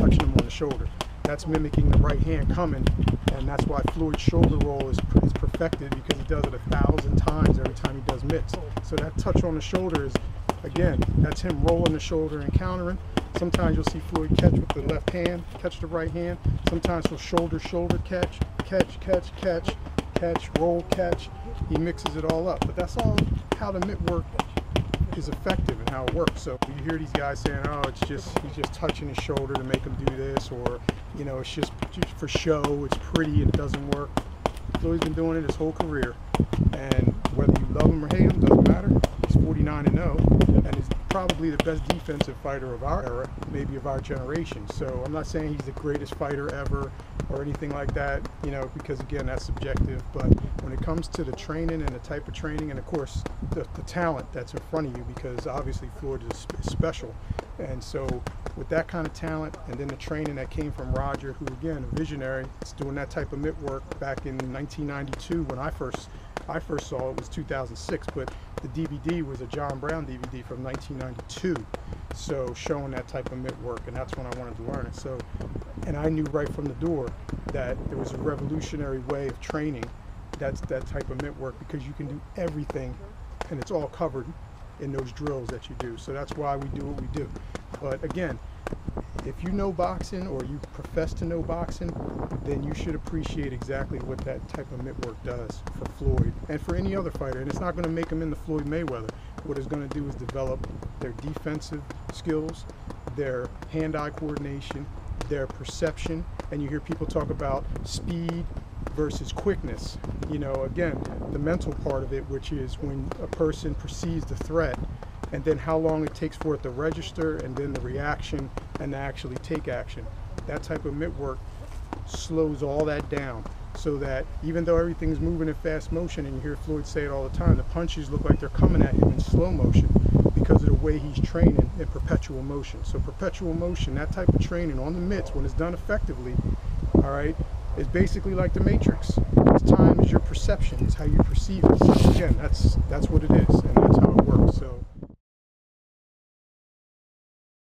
touching him on the shoulder. That's mimicking the right hand coming, and that's why Floyd's shoulder roll is perfected, because he does it 1,000 times every time he does mitts. So that touch on the shoulder is, again, that's him rolling the shoulder and countering. Sometimes you'll see Floyd catch with the left hand, catch the right hand. Sometimes he'll shoulder, catch, roll, catch. He mixes it all up. But that's all how the mitt work is effective and how it works. So you hear these guys saying, oh, he's just touching his shoulder to make him do this, or, you know, it's just for show, it's pretty and it doesn't work. Floyd's been doing it his whole career, and whether you love him or hate him, doesn't matter. He's 49-0, and is probably the best defensive fighter of our era, maybe of our generation. So I'm not saying he's the greatest fighter ever or anything like that, you know, because again, that's subjective. But when it comes to the training and the type of training, and of course the talent that's in front of you, because obviously Floyd is special, and so with that kind of talent, and then the training that came from Roger, who again, a visionary, is doing that type of mitt work back in 1992 when I first saw it. Was 2006, but the DVD was a John Brown DVD from 1992, so showing that type of mitt work, and that's when I wanted to learn it. So, and I knew right from the door that there was a revolutionary way of training that type of mitt work, because you can do everything and it's all covered in those drills that you do. So that's why we do what we do. But again, if you know boxing, or you profess to know boxing, then you should appreciate exactly what that type of mitt work does for Floyd and for any other fighter. And it's not going to make them into Floyd Mayweather. What it's going to do is develop their defensive skills, their hand-eye coordination, their perception. And you hear people talk about speed versus quickness. You know, again, the mental part of it, which is when a person perceives the threat, and then how long it takes for it to register, and then the reaction, and to actually take action. That type of mitt work slows all that down, so that even though everything's moving in fast motion, and you hear Floyd say it all the time, the punches look like they're coming at him in slow motion because of the way he's training in perpetual motion. So perpetual motion, that type of training on the mitts, when it's done effectively, all right, is basically like the Matrix. Time is your perception, is how you perceive it. So again, that's what it is, and that's how it works. So